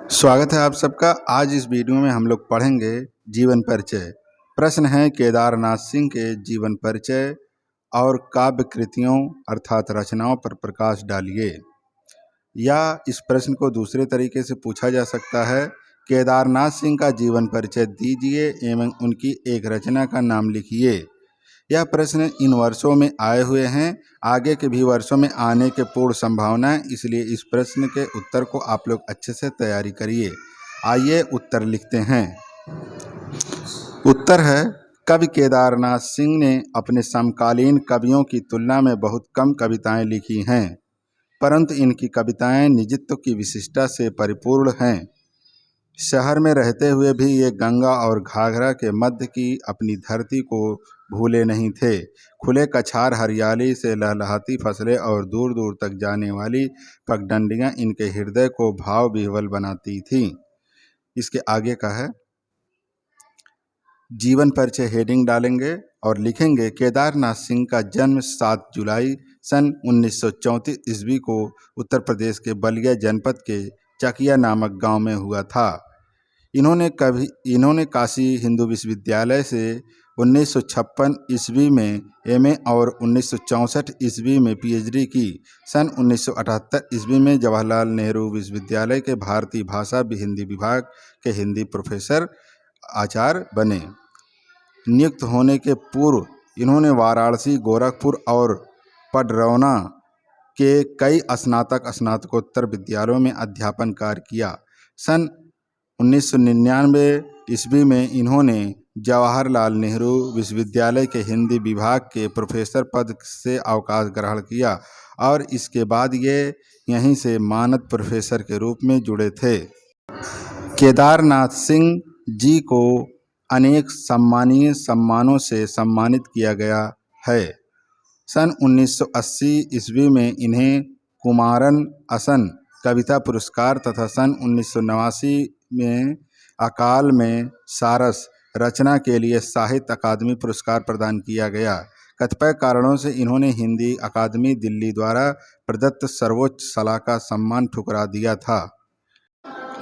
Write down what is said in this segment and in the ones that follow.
स्वागत है आप सबका। आज इस वीडियो में हम लोग पढ़ेंगे जीवन परिचय। प्रश्न है केदारनाथ सिंह के जीवन परिचय और काव्य कृतियों अर्थात रचनाओं पर प्रकाश डालिए। या इस प्रश्न को दूसरे तरीके से पूछा जा सकता है, केदारनाथ सिंह का जीवन परिचय दीजिए एवं उनकी एक रचना का नाम लिखिए। यह प्रश्न इन वर्षों में आए हुए हैं, आगे के भी वर्षों में आने के पूर्ण संभावना है, इसलिए इस प्रश्न के उत्तर को आप लोग अच्छे से तैयारी करिए। आइए उत्तर लिखते हैं। उत्तर है, कवि केदारनाथ सिंह ने अपने समकालीन कवियों की तुलना में बहुत कम कविताएं लिखी हैं, परंतु इनकी कविताएं निजित्व की विशिष्टता से परिपूर्ण हैं। शहर में रहते हुए भी ये गंगा और घाघरा के मध्य की अपनी धरती को भूले नहीं थे। खुले कछार, हरियाली से लहलहाती फसलें और दूर दूर तक जाने वाली पगडंडियां इनके हृदय को भाव विह्वल बनाती थीं। इसके आगे का है, जीवन परिचय हेडिंग डालेंगे और लिखेंगे, केदारनाथ सिंह का जन्म 7 जुलाई सन 1934 ईस्वी को उत्तर प्रदेश के बलिया जनपद के चकिया नामक गांव में हुआ था। इन्होंने काशी हिंदू विश्वविद्यालय से 1956 ईस्वी में एमए और 1964 ईस्वी में पीएचडी की। सन 1978 ईस्वी में जवाहरलाल नेहरू विश्वविद्यालय के भारतीय भाषा हिंदी विभाग के हिंदी प्रोफेसर आचार्य बने। नियुक्त होने के पूर्व इन्होंने वाराणसी, गोरखपुर और पडरौना के कई स्नातकोत्तर विद्यालयों में अध्यापन कार्य किया। सन 1999 ईस्वी में इन्होंने जवाहरलाल नेहरू विश्वविद्यालय के हिंदी विभाग के प्रोफेसर पद से अवकाश ग्रहण किया और इसके बाद ये यहीं से मानद प्रोफेसर के रूप में जुड़े थे। केदारनाथ सिंह जी को अनेक सम्मानीय सम्मानों से सम्मानित किया गया है। सन 1980 ईस्वी में इन्हें कुमारन असन कविता पुरस्कार तथा सन 1989 में अकाल में सारस रचना के लिए साहित्य अकादमी पुरस्कार प्रदान किया गया। कतिपय कारणों से इन्होंने हिंदी अकादमी दिल्ली द्वारा प्रदत्त सर्वोच्च सलाहका सम्मान ठुकरा दिया था।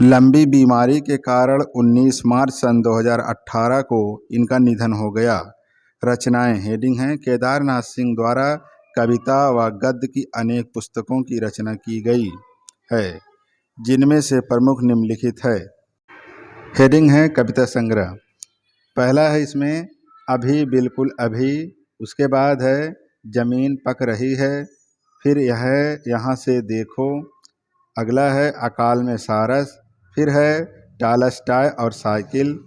लंबी बीमारी के कारण 19 मार्च सन 2018 को इनका निधन हो गया। रचनाएं हेडिंग हैं, केदारनाथ सिंह द्वारा कविता व गद्य की अनेक पुस्तकों की रचना की गई है, जिनमें से प्रमुख निम्नलिखित है। हेडिंग है कविता संग्रह। पहला है इसमें अभी बिल्कुल अभी, उसके बाद है जमीन पक रही है, फिर यह है यहाँ से देखो, अगला है अकाल में सारस, फिर है टॉलस्टॉय और साइकिल,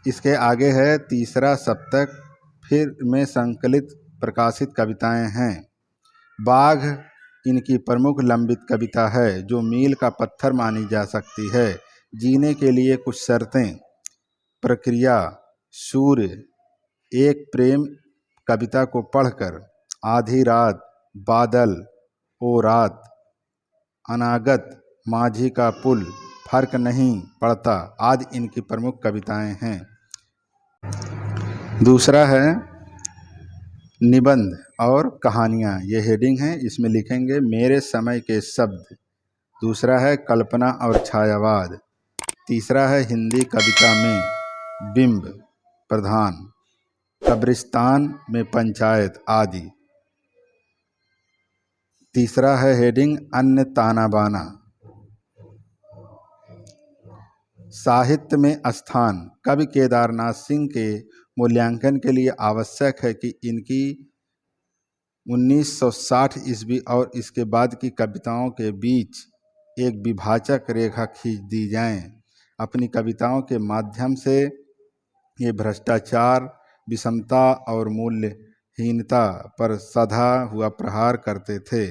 इसके आगे है तीसरा सप्तक, फिर में संकलित प्रकाशित कविताएं हैं। बाघ इनकी प्रमुख लंबित कविता है जो मील का पत्थर मानी जा सकती है। जीने के लिए कुछ शर्तें, प्रक्रिया, सूर्य, एक प्रेम कविता को पढ़कर, आधी रात, बादल, ओ रात, अनागत, माझी का पुल, फर्क नहीं पड़ता आदि इनकी प्रमुख कविताएं हैं। दूसरा है निबंध और कहानियाँ, ये हेडिंग है, इसमें लिखेंगे मेरे समय के शब्द। दूसरा है कल्पना और छायावाद। तीसरा है हिंदी कविता में बिंब प्रधान, कब्रिस्तान में पंचायत आदि। तीसरा है हेडिंग अन्य ताना बाना। साहित्य में स्थान, कवि केदारनाथ सिंह के मूल्यांकन के लिए आवश्यक है कि इनकी 1960 ईस्वी और इसके बाद की कविताओं के बीच एक विभाजक रेखा खींच दी जाए। अपनी कविताओं के माध्यम से ये भ्रष्टाचार, विषमता और मूल्यहीनता पर सधा हुआ प्रहार करते थे।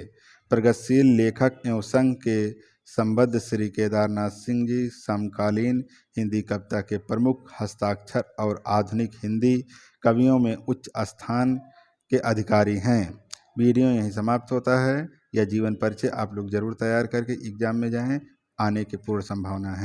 प्रगतिशील लेखक एवं संघ के संबद्ध श्री केदारनाथ सिंह जी समकालीन हिंदी कविता के प्रमुख हस्ताक्षर और आधुनिक हिंदी कवियों में उच्च स्थान के अधिकारी हैं। वीडियो यहीं समाप्त होता है। यह जीवन परिचय आप लोग जरूर तैयार करके एग्जाम में जाएं, आने की पूर्ण संभावना है।